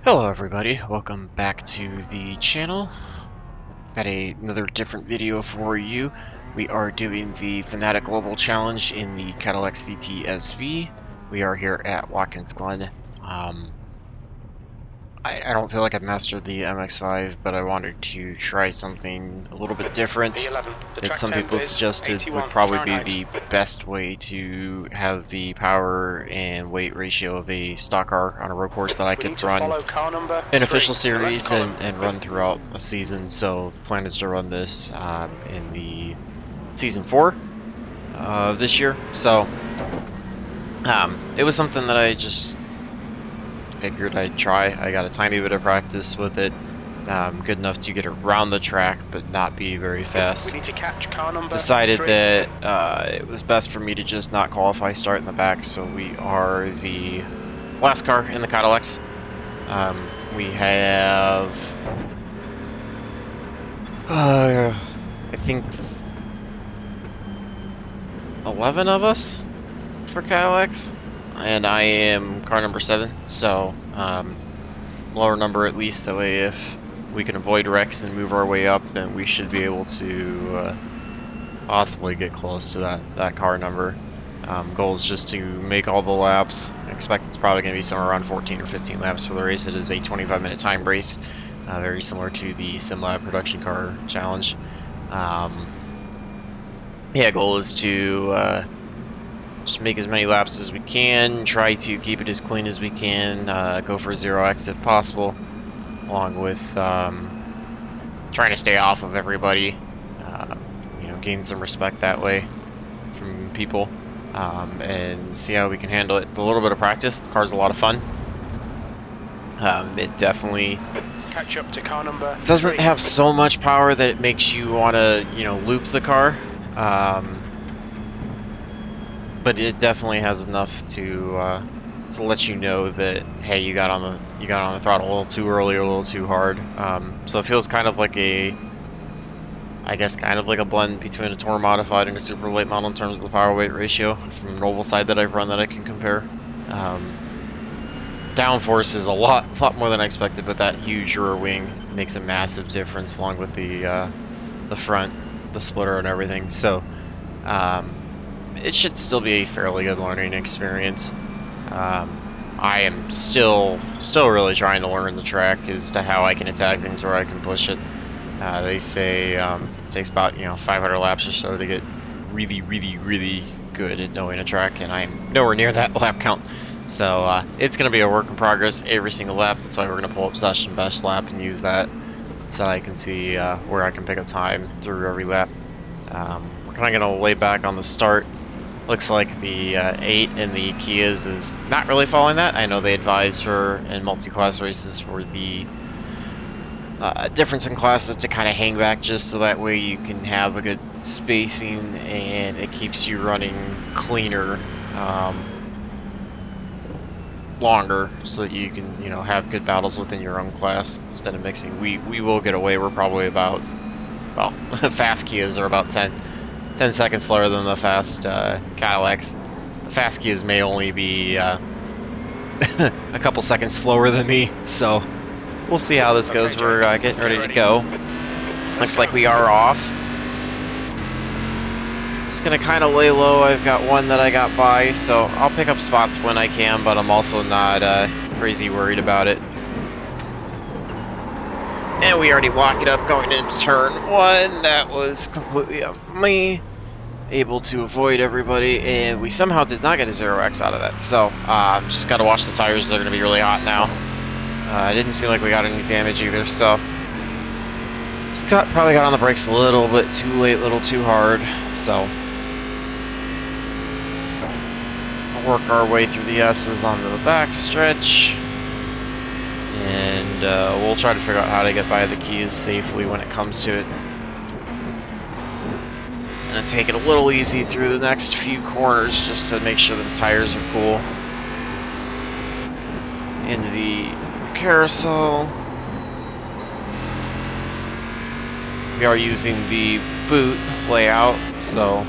Hello everybody, welcome back to the channel. Got another different video for you. We are doing the Fanatec Global Challenge in the Cadillac CTS-V. We are here at Watkins Glen. I don't feel like I've mastered the MX-5, but I wanted to try something a little bit different that some people suggested would probably be the best way to have the power and weight ratio of a stock car on a road course that I could run an official series and run throughout a season. So the plan is to run this in the season 4 of this year. So it was something that I just figured I'd try. I got a tiny bit of practice with it, good enough to get around the track but not be very fast. We need to catch car number Decided 3. that it was best for me to just not qualify, start in the back, so we are the last car in the Cadillacs. We have I think 11 of us for Cadillacs, and I am car number 7, so lower number at least. That way, if we can avoid wrecks and move our way up, then we should be able to possibly get close to that car number. Goal is just to make all the laps. I expect it's probably going to be somewhere around 14 or 15 laps for the race. It is a 25-minute time race, very similar to the SimLab production car challenge. Yeah, goal is to just make as many laps as we can, try to keep it as clean as we can, go for 0x if possible, along with trying to stay off of everybody, gain some respect that way from people, and see how we can handle it. A little bit of practice, the car's a lot of fun. It definitely Catch up to car number doesn't 3. have so much power that it makes you want to, loop the car. But it definitely has enough to let you know that, hey, you got on the throttle a little too early or a little too hard. So it feels kind of like a blend between a Tour Modified and a Super Late model in terms of the power weight ratio from an oval side that I've run that I can compare. Downforce is a lot more than I expected, but that huge rear wing makes a massive difference, along with the front, the splitter, and everything. So it should still be a fairly good learning experience. I am still really trying to learn the track as to how I can attack things, where I can push it. They say it takes about 500 laps or so to get really good at knowing a track, and I'm nowhere near that lap count. So it's going to be a work in progress every single lap. That's why we're going to pull up session best lap and use that so I can see where I can pick up time through every lap. We're kind of going to lay back on the start. Looks like the 8 in the Kias is not really following that. I know they advise for in multi-class races for the difference in classes to kind of hang back, just so that way you can have a good spacing and it keeps you running cleaner longer, so that you can have good battles within your own class instead of mixing. We will get away. We're probably about, well, fast Kias are about 10 seconds slower than the fast Cadillacs. The fast Kias may only be a couple seconds slower than me, so we'll see how this goes. We're getting ready to go. Looks like we are off. Just gonna kind of lay low. I've got one that I got by, so I'll pick up spots when I can, but I'm also not crazy worried about it. And we already lock it up going into turn 1. That was completely up me. Able to avoid everybody, and we somehow did not get a 0x out of that. So just got to watch the tires. They're going to be really hot now. It didn't seem like we got any damage either, so just probably got on the brakes a little bit too late, a little too hard. So we'll work our way through the S's onto the back stretch, and we'll try to figure out how to get by the Kias safely when it comes to it. And take it a little easy through the next few corners, just to make sure that the tires are cool. Into the carousel. We are using the boot layout, so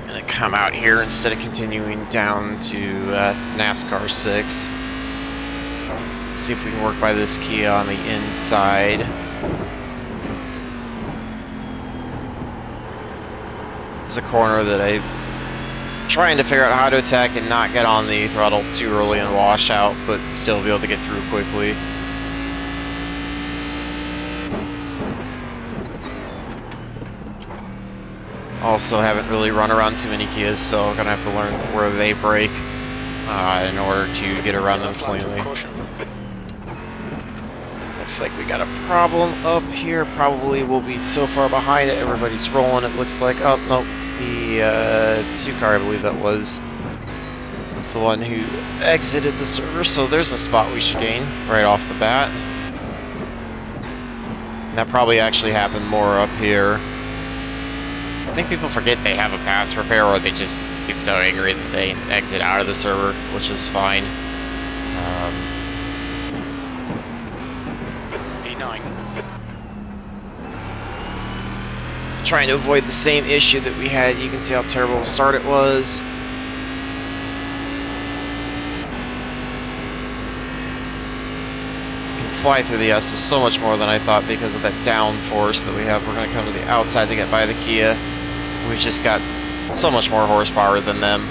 I'm gonna come out here instead of continuing down to NASCAR 6. See if we can work by this Kia on the inside. It's a corner that I'm trying to figure out how to attack and not get on the throttle too early and wash out, but still be able to get through quickly. Also haven't really run around too many Kias, so I'm gonna have to learn where they brake in order to get around them cleanly. Looks like we got a problem up here. Probably will be so far behind it. Everybody's rolling. It looks like. Oh no, the 2 car, I believe that was. It's the one who exited the server. So there's a spot we should gain right off the bat. And that probably actually happened more up here. I think people forget they have a pass repair, or they just get so angry that they exit out of the server, which is fine. E9. Trying to avoid the same issue that we had. You can see how terrible a start it was. You can fly through the S's so much more than I thought because of that down force that we have. We're going to come to the outside to get by the Kia. We've just got so much more horsepower than them.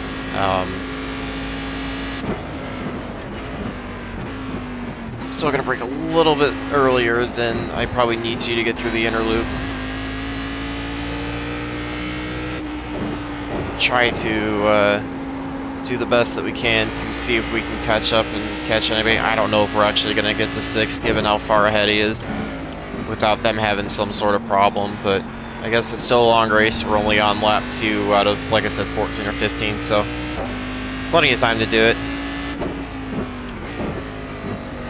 Still going to brake a little bit earlier than I probably need to get through the inner loop. Try to do the best that we can to see if we can catch up and catch anybody. I don't know if we're actually going to get to 6th given how far ahead he is without them having some sort of problem, but I guess it's still a long race. We're only on lap 2 out of, like I said, 14 or 15, so plenty of time to do it.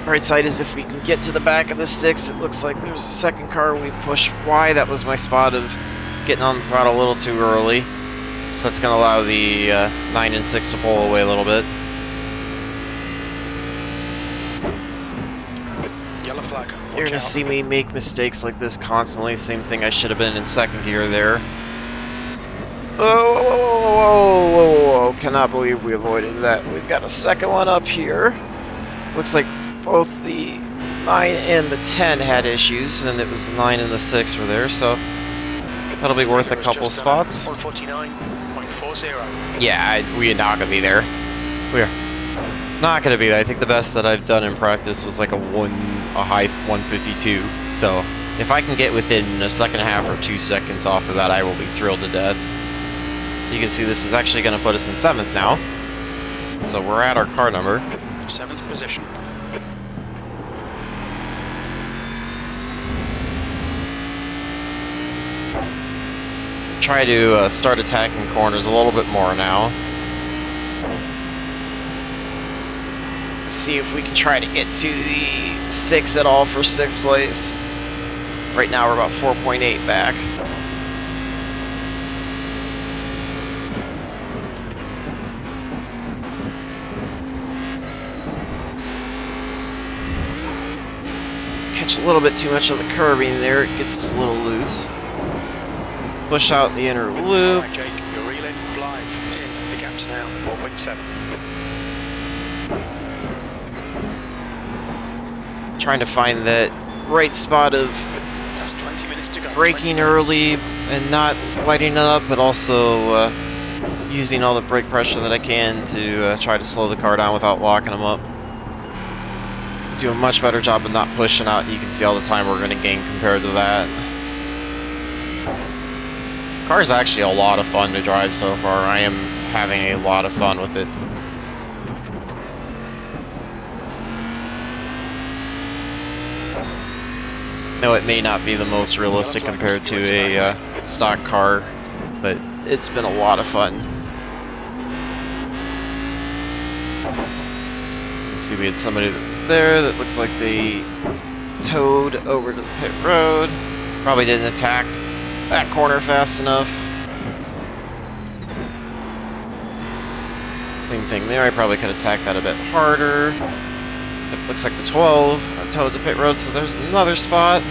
Right side is if we can get to the back of the sticks. It looks like there's a second car we push Y. That was my spot of getting on the throttle a little too early. So that's going to allow the 9 and 6 to pull away a little bit. Yellow flag. You're going to see me make mistakes like this constantly. Same thing, I should have been in 2nd gear there. Oh, whoa, whoa, whoa, whoa. Cannot believe we avoided that. We've got a second one up here. So it looks like both the 9 and the 10 had issues, and it was the 9 and the 6 were there, so that'll be worth a couple spots. 149.40. Yeah, we are not going to be there. We are not going to be there. I think the best that I've done in practice was like a high 152. So if I can get within a second half or 2 seconds off of that, I will be thrilled to death. You can see this is actually going to put us in 7th now. So we're at our car number. 7th position. Try to start attacking corners a little bit more now. See if we can try to get to the 6 at all for 6th place. Right now we're about 4.8 back. Catch a little bit too much of the curving there, it gets us a little loose. Push out the inner loop. Right, Jake, you're reeling live in the gaps now. 4.7. Trying to find that right spot of That's 20 minutes to go. braking early and not lighting it up, but also using all the brake pressure that I can to try to slow the car down without locking them up. Do a much better job of not pushing out. You can see all the time we're going to gain compared to that. The car is actually a lot of fun to drive so far. I am having a lot of fun with it. No, it may not be the most realistic compared to a stock car, but it's been a lot of fun. Let's see, we had somebody that was there that looks like they towed over to the pit road. Probably didn't attack that corner fast enough. Same thing there, I probably could attack that a bit harder. It looks like the 12 towed the pit road, so there's another spot.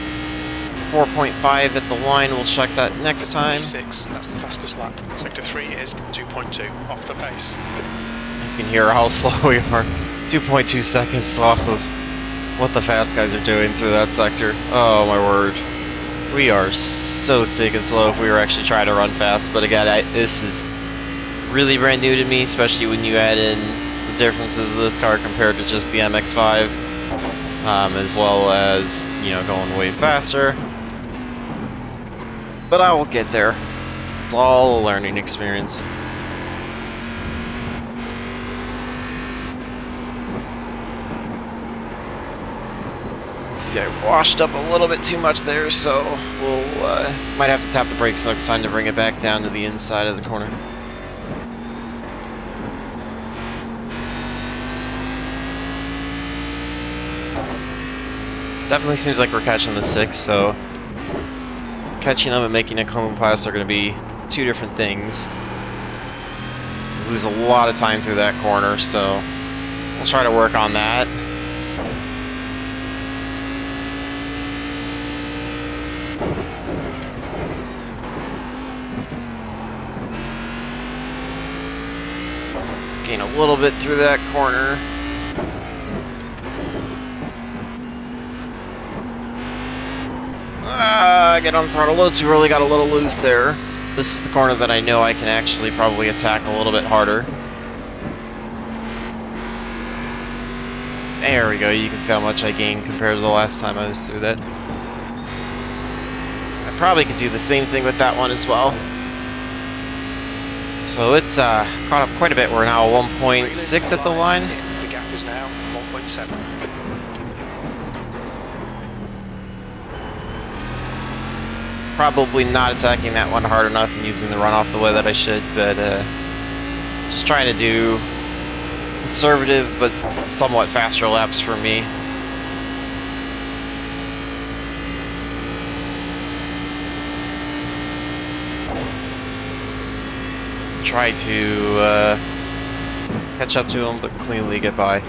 4.5 at the line, we'll check that next time. 6, that's the fastest lap. Sector 3 is 2.2, off the pace. You can hear how slow we are. 2.2 seconds off of what the fast guys are doing through that sector. Oh my word. We are so stinking slow if we were actually trying to run fast. But again, this is really brand new to me, especially when you add in the differences of this car compared to just the MX-5, as well as, you know, going way faster. But I will get there. It's all a learning experience. See, I washed up a little bit too much there, so we'll might have to tap the brakes next time to bring it back down to the inside of the corner. Definitely seems like we're catching the 6, so catching them and making a cone pass are going to be two different things. We lose a lot of time through that corner, so we'll try to work on that. Gain a little bit through that corner. I get on the throttle a little too early, got a little loose there. This is the corner that I know I can actually probably attack a little bit harder. There we go, you can see how much I gained compared to the last time I was through that. I probably could do the same thing with that one as well. So it's caught up quite a bit. We're now 1.6 at the line. The gap is now 1.7. Probably not attacking that one hard enough and using the runoff the way that I should, but just trying to do conservative but somewhat faster laps for me. Try to catch up to him, but cleanly get by.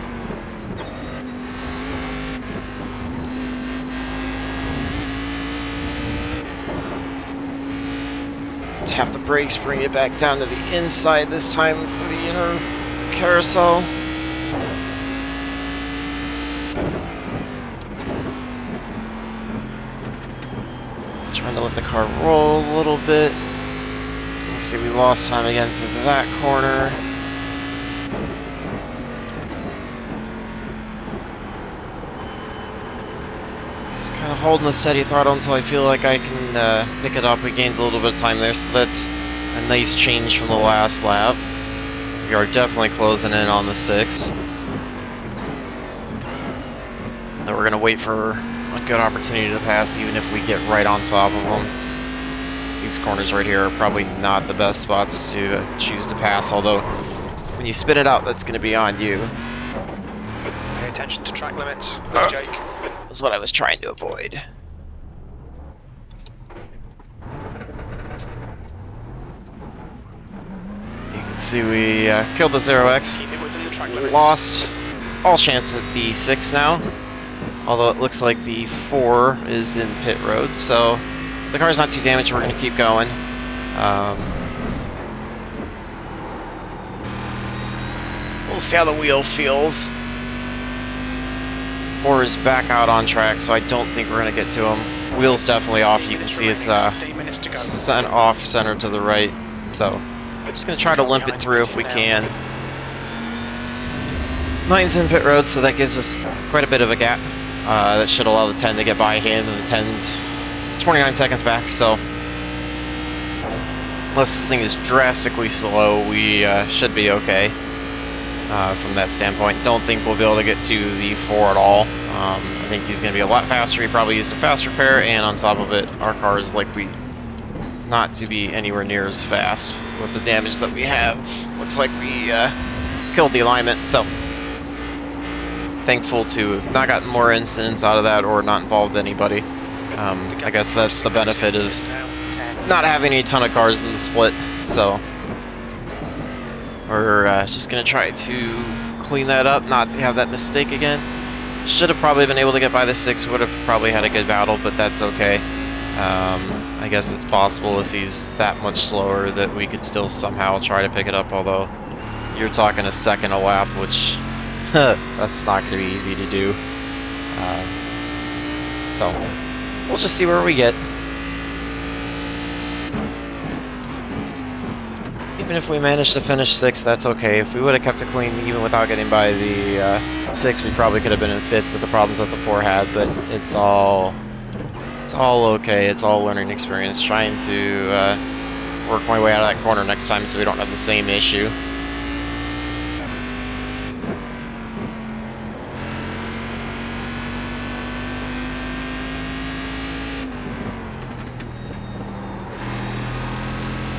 Tap the brakes, bring it back down to the inside this time for the inner carousel. Trying to let the car roll a little bit. See, we lost time again through that corner. Just kind of holding the steady throttle until I feel like I can pick it up. We gained a little bit of time there, so that's a nice change from the last lap. We are definitely closing in on the 6. Now we're going to wait for a good opportunity to pass, even if we get right on top of them. These corners right here are probably not the best spots to choose to pass, although when you spit it out, that's going to be on you. Pay attention to track limits, Jake. That's what I was trying to avoid. You can see we killed the 0X. Keep it within the track limits. Lost all chance at the 6 now, although it looks like the 4 is in pit road, so the car's not too damaged. We're going to keep going. We'll see how the wheel feels. 4 is back out on track, so I don't think we're going to get to him. Wheel's definitely off. You can see it's off center to the right. So I'm just going to try to limp it through if we can. 9's in pit road, so that gives us quite a bit of a gap. That should allow the 10 to get by hand, and the 10's 29 seconds back, so unless this thing is drastically slow, we should be okay from that standpoint. Don't think we'll be able to get to the 4 at all. I think he's going to be a lot faster. He probably used a fast repair, and on top of it, our car is likely not to be anywhere near as fast with the damage that we have. Looks like we killed the alignment, so thankful to have not gotten more incidents out of that or not involved anybody. I guess that's the benefit of not having a ton of cars in the split, so we're just going to try to clean that up, not have that mistake again. Should have probably been able to get by the 6, would have probably had a good battle, but that's okay. I guess it's possible if he's that much slower that we could still somehow try to pick it up, although you're talking a second a lap, which that's not going to be easy to do. So we'll just see where we get. Even if we manage to finish 6th, that's okay. If we would have kept it clean, even without getting by the 6th, we probably could have been in 5th with the problems that the 4 had. But it's all okay. It's all learning experience. Trying to work my way out of that corner next time so we don't have the same issue.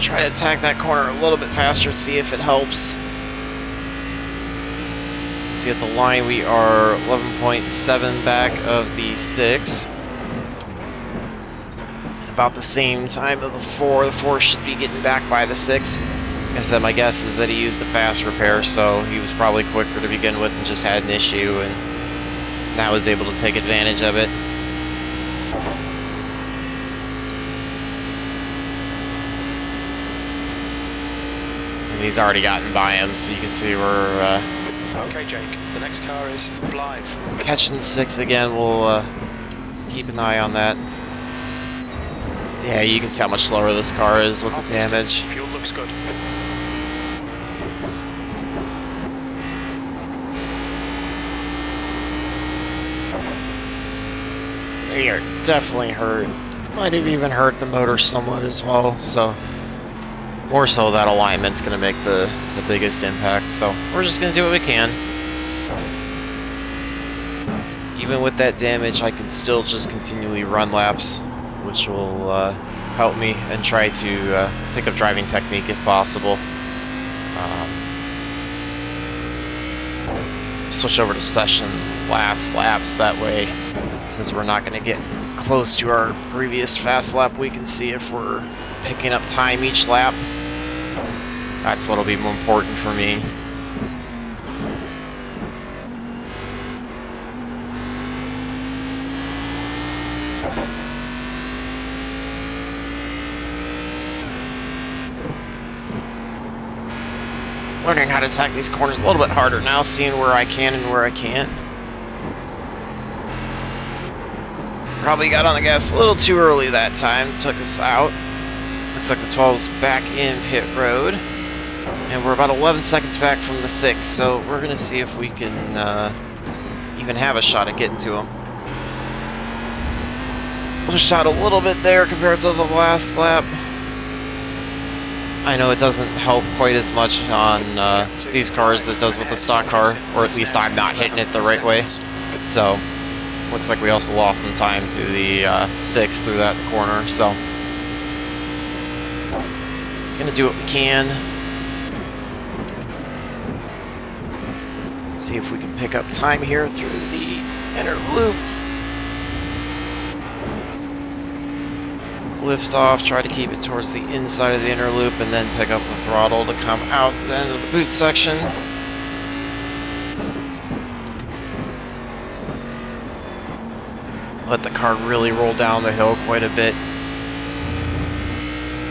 Try to attack that corner a little bit faster and see if it helps. See at the line we are 11.7 back of the 6. About the same time of the 4. The 4 should be getting back by the 6. Like I said, my guess is that he used a fast repair, so he was probably quicker to begin with and just had an issue, and now was able to take advantage of it. He's already gotten by him, so you can see we're okay, Jake. The next car is Blythe. Catching the 6 again. We'll keep an eye on that. Yeah, you can see how much slower this car is with the damage. Fuel looks good. They are definitely hurt. Might have even hurt the motor somewhat as well, so more so that alignment's going to make the biggest impact, so we're just going to do what we can. Even with that damage, I can still just continually run laps, which will help me and try to pick up driving technique if possible. Switch over to session last laps, that way, since we're not going to get close to our previous fast lap, we can see if we're picking up time each lap. That's what'll be more important for me. Learning how to attack these corners a little bit harder now, seeing where I can and where I can't. Probably got on the gas a little too early that time, took us out. Looks like the 12's back in pit road. And we're about 11 seconds back from the 6, so we're going to see if we can even have a shot at getting to him. Pushed out a little bit there compared to the last lap. I know it doesn't help quite as much on these cars as it does with the stock car, or at least I'm not hitting it the right way. So, looks like we also lost some time to the 6 through that corner, so it's going to do what we can. See if we can pick up time here through the inner loop. Lift off, try to keep it towards the inside of the inner loop, and then pick up the throttle to come out the end of the boot section. Let the car really roll down the hill quite a bit.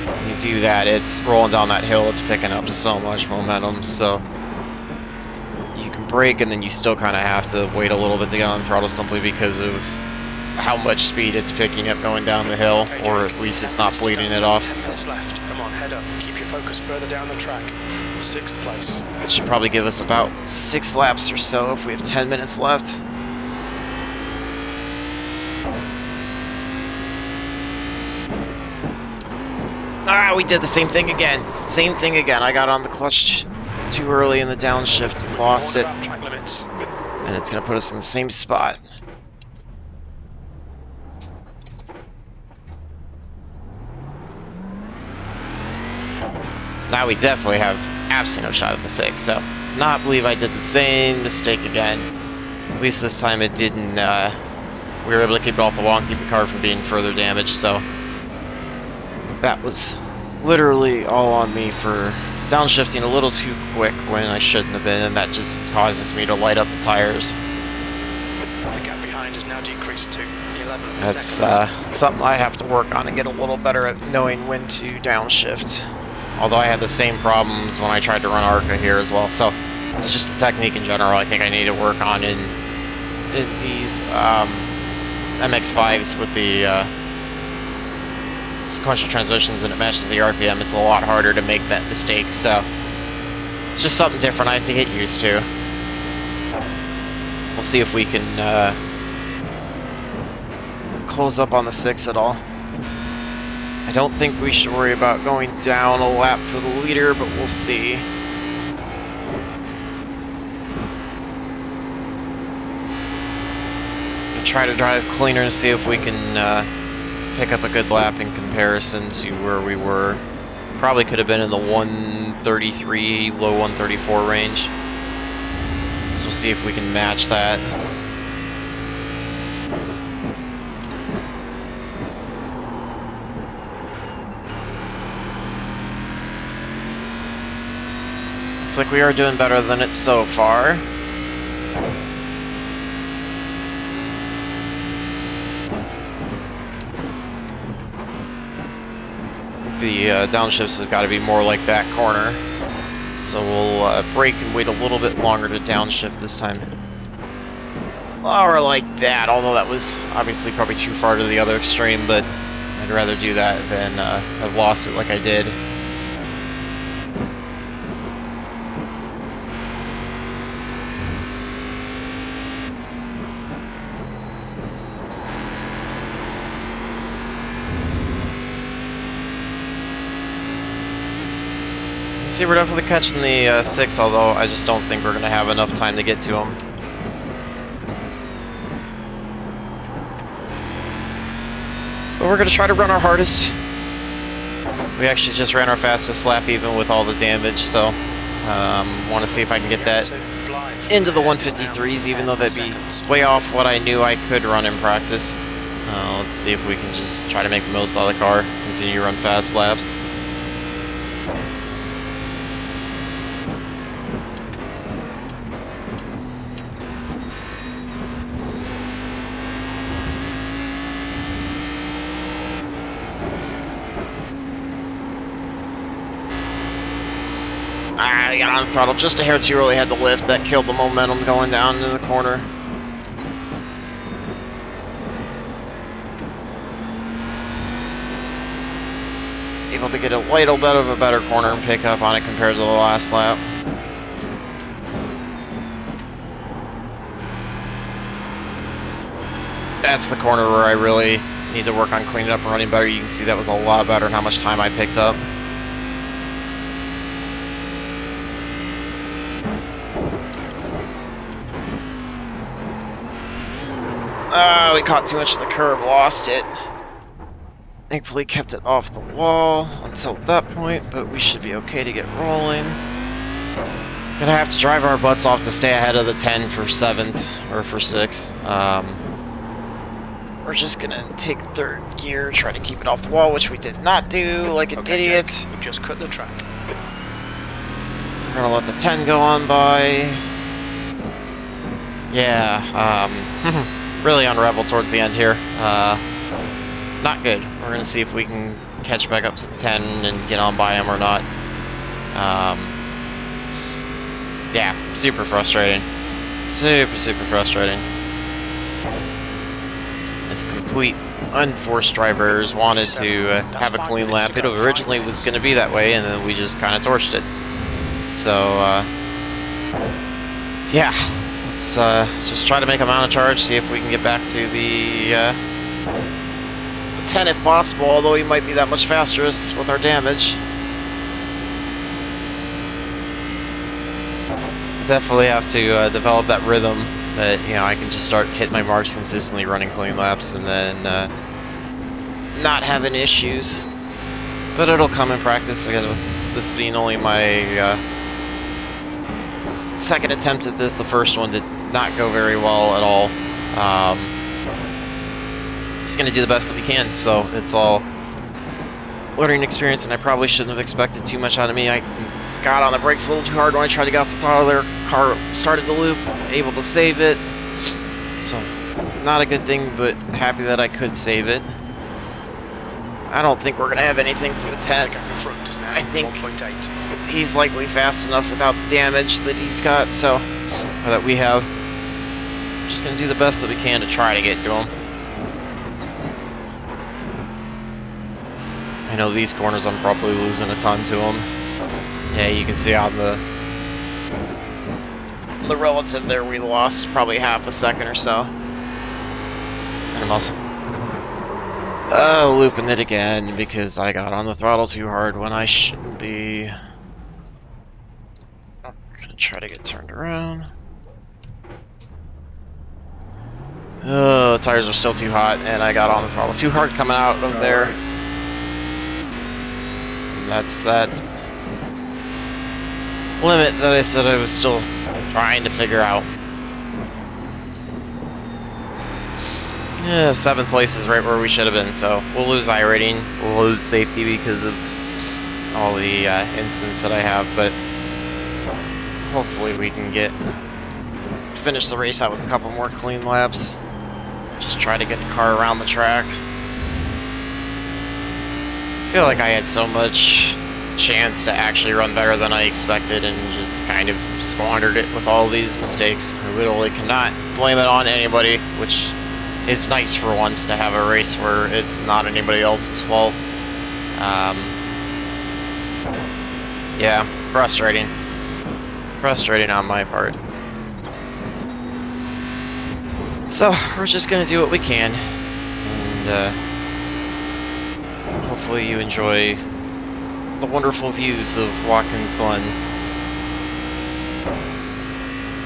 When you do that, it's rolling down that hill, it's picking up so much momentum, so you can brake and then you still kind of have to wait a little bit to get on the throttle simply because of how much speed it's picking up going down the hill, or at least it's not bleeding it off. 10 minutes left. Come on, head up. Keep your focus further down the track. 6th place. It should probably give us about 6 laps or so if we have 10 minutes left. Ah, we did the same thing again. Same thing again. I got on the clutch too early in the downshift and lost it. Track limits. And it's going to put us in the same spot. Now we definitely have absolutely no shot at the 6, so not believe I did the same mistake again. At least this time it didn't, we were able to keep it off the wall and keep the car from being further damaged, so that was literally all on me for downshifting a little too quick when I shouldn't have been, and that just causes me to light up the tires. The gap behind is now decreased to 11 That's seconds. something I have to work on and get a little better at knowing when to downshift. Although I had the same problems when I tried to run ARCA here as well, so it's just a technique in general I think I need to work on in in these MX-5s with the sequential transmissions and it matches the RPM, it's a lot harder to make that mistake, so it's just something different I have to get used to. We'll see if we can close up on the 6 at all. I don't think we should worry about going down a lap to the leader, but we'll see. I'll try to drive cleaner and see if we can pick up a good lap in comparison to where we were. Probably could have been in the 133, low 134 range. So we'll see if we can match that. Looks like we are doing better than it so far. The downshifts have got to be more like that corner. So we'll brake and wait a little bit longer to downshift this time. Or like that, although that was obviously probably too far to the other extreme, but I'd rather do that than have lost it like I did. See, we're definitely catching the 6, although I just don't think we're going to have enough time to get to him. But we're going to try to run our hardest. We actually just ran our fastest lap even with all the damage, so want to see if I can get that into the 153s, even though that'd be way off what I knew I could run in practice. Let's see if we can just try to make the most out of the car, continue to run fast laps. I got on throttle just a hair too early, had to lift. That killed the momentum going down into the corner. Able to get a little bit of a better corner and pick up on it compared to the last lap. That's the corner where I really need to work on cleaning up and running better. You can see that was a lot better in how much time I picked up. We caught too much of the curb, lost it. Thankfully kept it off the wall until that point, but we should be okay to get rolling. Gonna have to drive our butts off to stay ahead of the 10 for 7th, or for 6th. We're just gonna take 3rd gear, try to keep it off the wall, which we did not do, like an idiot. We just cut the track. We're gonna let the 10 go on by. Yeah, really unraveled towards the end here. Not good. We're going to see if we can catch back up to the 10 and get on by him or not. Yeah, super frustrating. Super frustrating. This complete unforced drivers wanted to have a clean lap. It originally was going to be that way, and then we just kind of torched it. So, yeah. Let's just try to make him out of charge, see if we can get back to the 10 if possible, although he might be that much faster with our damage. Definitely have to develop that rhythm that, you know, I can just start hitting my marks consistently, running clean laps, and then not having issues. But it'll come in practice, again, with this being only my second attempt at this. The first one did not go very well at all. Just gonna do the best that we can, so it's all learning experience, and I probably shouldn't have expected too much out of me. I got on the brakes a little too hard when I tried to get off the throttle there. Car started to loop, able to save it. So, not a good thing, but happy that I could save it. I don't think we're gonna have anything for the 10. I think he's likely fast enough without the damage that he's got, so, or that we have. just gonna do the best that we can to try to get to him. I know these corners I'm probably losing a ton to him. Yeah, you can see on the relative there we lost probably half a second or so. And I'm also looping it again because I got on the throttle too hard when I shouldn't be. I'm gonna try to get turned around. Oh, tires are still too hot, and I got on the throttle too hard coming out of there. And that's that limit that I said I was still trying to figure out. Yeah, 7th place is right where we should have been, so we'll lose iRating, we'll lose safety because of all the incidents that I have, but hopefully we can finish the race out with a couple more clean laps. Just try to get the car around the track. I feel like I had so much chance to actually run better than I expected and just kind of squandered it with all these mistakes. I literally cannot blame it on anybody, which is nice for once to have a race where it's not anybody else's fault. Yeah, frustrating. Frustrating on my part. So, we're just gonna do what we can, and hopefully you enjoy the wonderful views of Watkins Glen.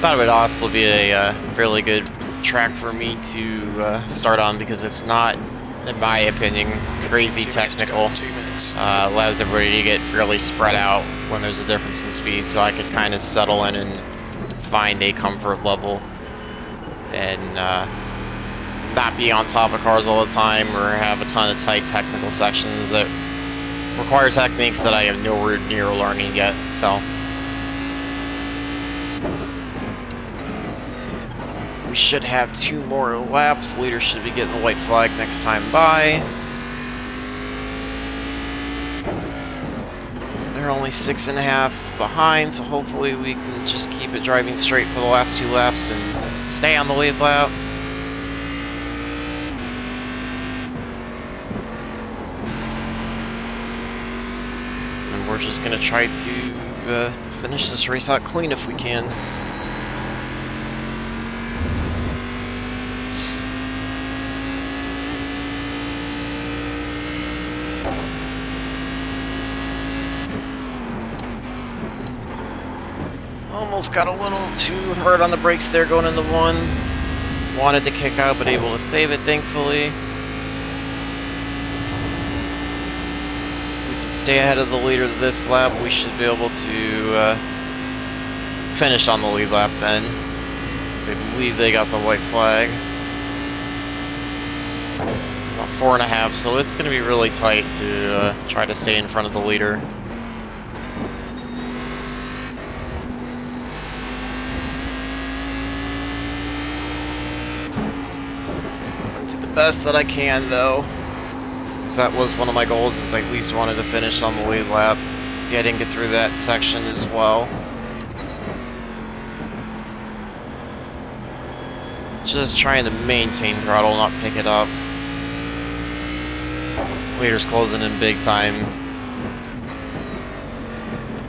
Thought it would also be a fairly good track for me to start on because it's not, in my opinion, crazy technical. Allows everybody to get fairly spread out when there's a difference in speed, so I could kind of settle in and find a comfort level and not be on top of cars all the time or have a ton of tight technical sections that require techniques that I have nowhere near learning yet. So we should have 2 more laps. Leader should be getting the white flag next time by. They're only 6.5 behind, so hopefully we can just keep it driving straight for the last 2 laps and stay on the lead lap. And we're just gonna try to finish this race out clean if we can. Almost got a little too hard on the brakes there going into 1. Wanted to kick out, but able to save it, thankfully. If we can stay ahead of the leader this lap, we should be able to finish on the lead lap then. Because I believe they got the white flag. About 4.5, so it's going to be really tight to try to stay in front of the leader. Best that I can though, because that was one of my goals, is I at least wanted to finish on the lead lap. See, I didn't get through that section as well. Just trying to maintain throttle, not pick it up. Leader's closing in big time.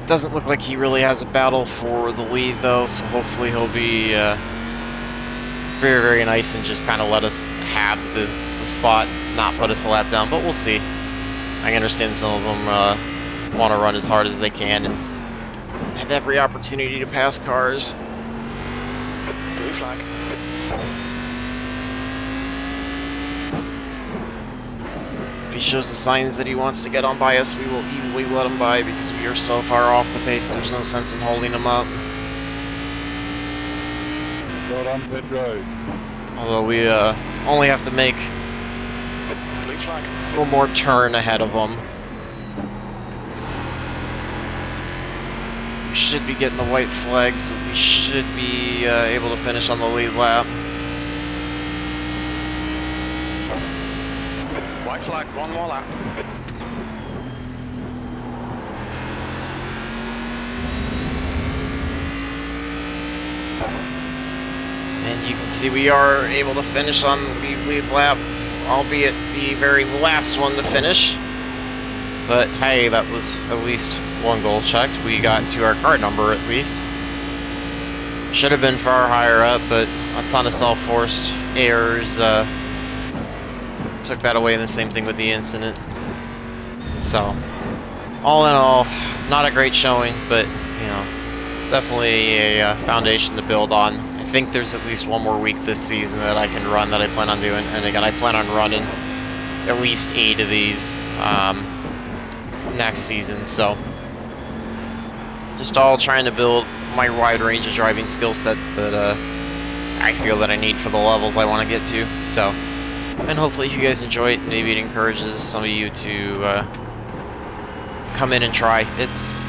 Doesn't look like he really has a battle for the lead though, so hopefully he'll be very, very nice and just kind of let us have the spot, not put us a lap down, but we'll see. I understand some of them want to run as hard as they can and have every opportunity to pass cars. Blue flag. If he shows the signs that he wants to get on by us, we will easily let him by because we are so far off the pace, there's no sense in holding him up. On pit road. Although we only have to make one more turn ahead of them. We should be getting the white flag, so we should be able to finish on the lead lap. White flag, 1 more lap. And you can See, we are able to finish on the lead lap, albeit the very last one to finish. But hey, that was at least one goal checked. We got to our car number at least. Should have been far higher up, but a ton of self-forced errors took that away, and the same thing with the incident. So, all in all, not a great showing, but, you know, definitely a foundation to build on. I think there's at least one more week this season that I can run that I plan on doing, and again, I plan on running at least 8 of these next season, so just all trying to build my wide range of driving skill sets that I feel that I need for the levels I want to get to. So, and hopefully you guys enjoy it. Maybe it encourages some of you to come in and try. It's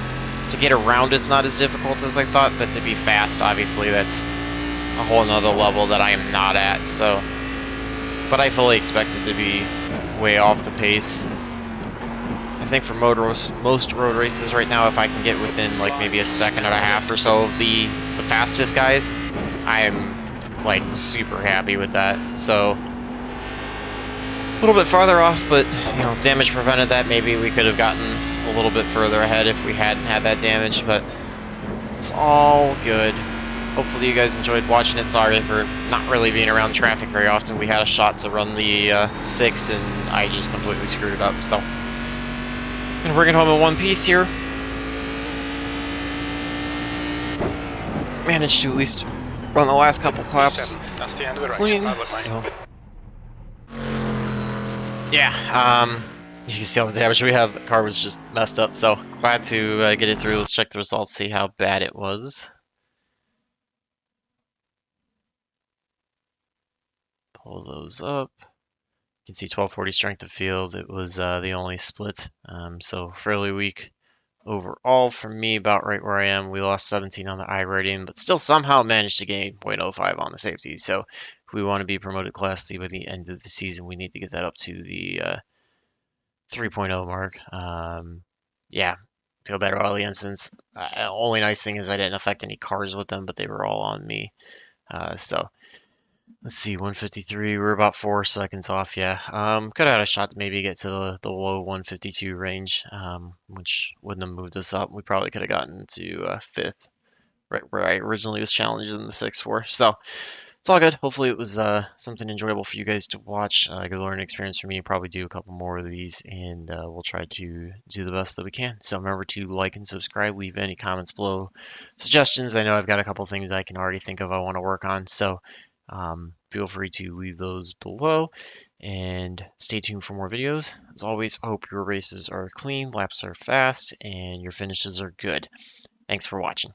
to get around, it's not as difficult as I thought, but to be fast, obviously that's a whole nother level that I am not at. So, but I fully expect it to be way off the pace. I think for most road races right now, if I can get within like maybe a second and a half or so of the fastest guys, I am like super happy with that. So a little bit farther off, but you know, damage prevented that. Maybe we could have gotten a little bit further ahead if we hadn't had that damage, but it's all good. Hopefully you guys enjoyed watching it. Sorry for not really being around traffic very often. We had a shot to run the 6 and I just completely screwed it up, so gonna bring it home in one piece here. Managed to at least run the last couple claps That's the end of the race. clean, Bye-bye. so yeah, you can see all the damage we have. The car was just messed up, so glad to get it through. Let's check the results, see how bad it was. Pull those up. You can see 1240 strength of field. It was the only split, so fairly weak overall for me, about right where I am. We lost 17 on the iRating, but still somehow managed to gain 0.05 on the safety. So if we want to be promoted Class C by the end of the season, we need to get that up to the 3.0 mark. Yeah, feel better about all the incidents. Only nice thing is I didn't affect any cars with them, but they were all on me. So let's see, 153. We're about 4 seconds off. Yeah, could have had a shot to maybe get to the low 152 range, which wouldn't have moved us up. We probably could have gotten to 5th, right where I originally was challenged in the 6 for. So it's all good. Hopefully it was something enjoyable for you guys to watch. A good learning experience for me. Probably do a couple more of these, and we'll try to do the best that we can. So remember to like and subscribe. Leave any comments below. Suggestions. I know I've got a couple things I can already think of I want to work on. So feel free to leave those below. And stay tuned for more videos. As always, I hope your races are clean, laps are fast, and your finishes are good. Thanks for watching.